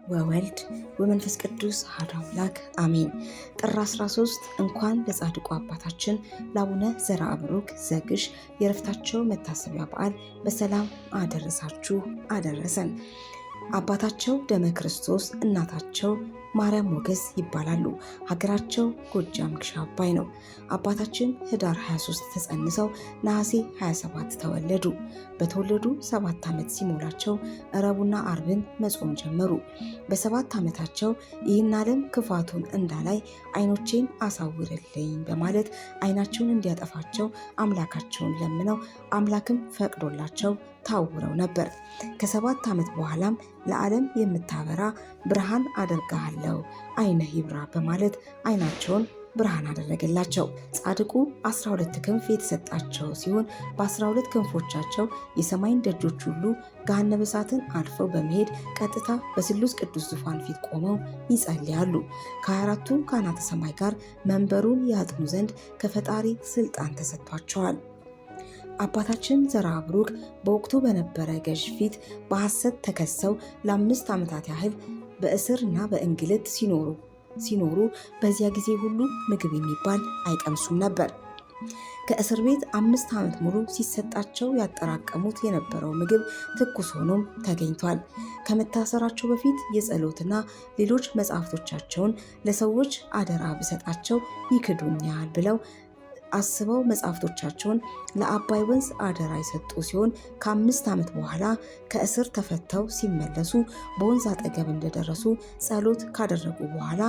ወወልድ ወመንፈስ ቅዱስ አሐዱ አምላክ አሜን። ጥር 13 እንኳን ለጻድቁ አባታችን ለአቡነ ዘርአብሩክ ዘግሽ የዕረፍታቸው መታሰቢያ በዓል በሰላም አደረሳችሁ አደረሰን። አባታቸው ደመ ክርስቶስ እናታቸው ማርያም ሞገስ ይባላሉ። ሀገራቸው ጎጃም ግሽ አባይ ነው። አባታችን ህዳር 23 ተጸንሰው ነሐሴ 27 ተወለዱ። በተወለዱ 7 ዓመት ሲሞላቸው ረቡዕና ዓርብን መጾም ጀመሩ። በ7 ዓመታቸው ይህን ዓለም ክፋቱን እንዳላይ ዓይኖቼን አሳውርልኝ በማለት ዓይናቸውን እንዲያጠፋቸው አምላካቸውን ለምነው አምላክም ፈቅዶላቸው ታውረው ነበር። ከ7 ዓመት በኋላም ለዓለም የምታበራ ብርሃን አደርግሃለሁ ዓይንህ ይብራ በማለት ዓይናቸውን ብርሃን አደረገላቸው። ጻድቁ 12 ክንፍ የተሰጣቸው ሲሆን በ12 ክንፎቻቸው የሰማይን ደጆች ሁሉ ገሃነመ እሳትን አልፈው በመሄድ ቀጥታ በስሉስ ቅዱስ ዙፋን ፊት ቆመው ይጸልያሉ። ከ24ቱ ካህናተ ሰማይ ጋር መንበሩን ያጥኑ ዘንድ ከፈጣሪ ስልጣን ተሰጥቷቸዋል። አባታችን ዘርአብሩክ በወቅቱ በነበረ ገዥ ፊት በሐሰት ተከሰው ለ5 ዓመታት ያህል በእስርና በእንግልት ሲኖሩ በዚያ ጊዜ ሁሉ ምግብ የሚባል አይቀምሱም ነበር። ከእስር ቤት 5 ዓመት ሙሉ ሲሰጣቸው ያጠራቀሙት የነበረው ምግብ ትኩስ ሆኖም ተገኝቷል። ከመታሰራቸው በፊት የጸሎትና ሌሎች መጽሐፍቶቻቸውን ለሰዎች አደራ ብሰጣቸው ይክዱኛል ብለው አስበው መጽሐፍቶቻቸውን ለአባይ ወንዝ አደራ የሰጡ ሲሆን ከ5 ዓመት በኋላ ከእስር ተፈተው ሲመለሱ በወንዝ አጠገብ እንደደረሱ ጸሎት ካደረጉ በኋላ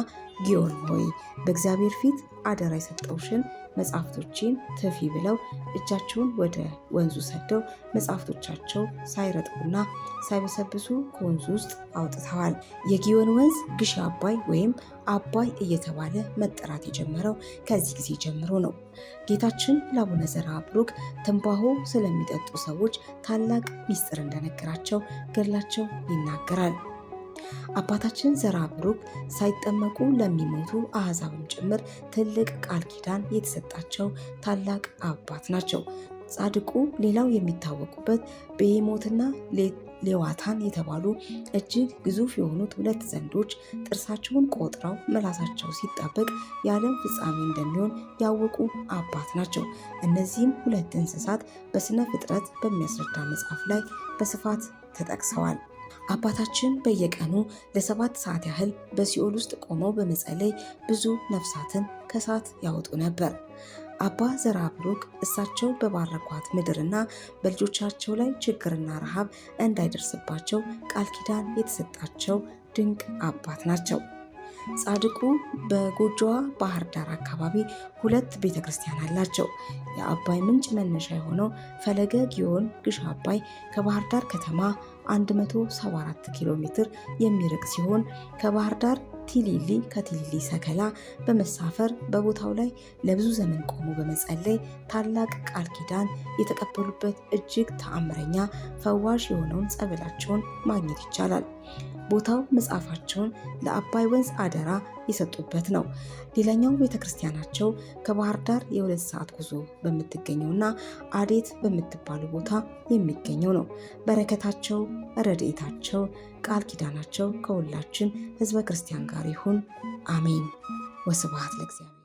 ጊዮን ሆይ በእግዚአብሔር ፊት አደራ የሰጠውሽን መጽሐፍቶችን ትፊ ብለው እጃቸውን ወደ ወንዙ ሰደው መጽሐፍቶቻቸው ሳይረጥቡና ሳይበሰብሱ ከወንዙ ውስጥ አውጥተዋል። የጊዮን ወንዝ ግሽ አባይ ወይም አባይ እየተባለ መጠራት የጀመረው ከዚህ ጊዜ ጀምሮ ነው። ጌታችን ለአቡነ ዘርአብሩክ ትንባሆ ስለሚጠጡ ሰዎች ታላቅ ምስጢር እንደነገራቸው ገድላቸው ይናገራል። አባታችን ዘርአብሩክ ሳይጠመቁ ለሚሞቱ አሕዛብም ጭምር ትልቅ ቃል ኪዳን የተሰጣቸው ታላቅ አባት ናቸው። ጻድቁ ሌላው የሚታወቁበት ቤሄሞትና ሌዋታን የተባሉ እጅግ ግዙፍ የሆኑት 2 ዘንዶች ጥርሳቸውን ቆጥረው ምላሳቸው ሲጣበቅ የዓለም ፍጻሜ እንደሚሆን ያወቁ አባት ናቸው። እነዚህም 2 እንስሳት በስነ ፍጥረት በሚያስረዳ መጽሐፍ ላይ በስፋት ተጠቅሰዋል። አባታችን በየቀኑ ለ7 ሰዓት ያህል በሲኦል ውስጥ ቆመው በመጸለይ ብዙ ነፍሳትን ከእሳት ያወጡ ነበር። አባ ዘርአብሩክ እሳቸው በባረኳት ምድርና በልጆቻቸው ላይ ችግርና ረሃብ እንዳይደርስባቸው ቃል ኪዳን የተሰጣቸው ድንቅ አባት ናቸው። ጻድቁ በጎጆዋ ባህር ዳር አካባቢ 2 ቤተክርስቲያን አላቸው። የአባይ ምንጭ መነሻ የሆነው ፈለገ ጊዮን ግሽ አባይ ከባህር ዳር ከተማ 174 ኪሎ ሜትር የሚርቅ ሲሆን ከባህር ዳር ቲሊሊ ከቲሊሊ ሰከላ በመሳፈር በቦታው ላይ ለብዙ ዘመን ቆሞ በመጸለይ ታላቅ ቃል ኪዳን የተቀበሉበት እጅግ ተአምረኛ ፈዋሽ የሆነውን ጸበላቸውን ማግኘት ይቻላል። ቦታው መጽሐፋቸውን ለአባይ ወንዝ አደራ የሰጡበት ነው። ሌላኛው ቤተክርስቲያናቸው ከባህር ዳር የ2 ሰዓት ጉዞ በምትገኘውና አዴት በምትባሉ ቦታ የሚገኘው ነው። በረከታቸው፣ ረድኤታቸው፣ ቃል ኪዳናቸው ከሁላችን ሕዝበ ክርስቲያን ጋር ይሁን አሜን። ወስብሐት ለእግዚአብሔር።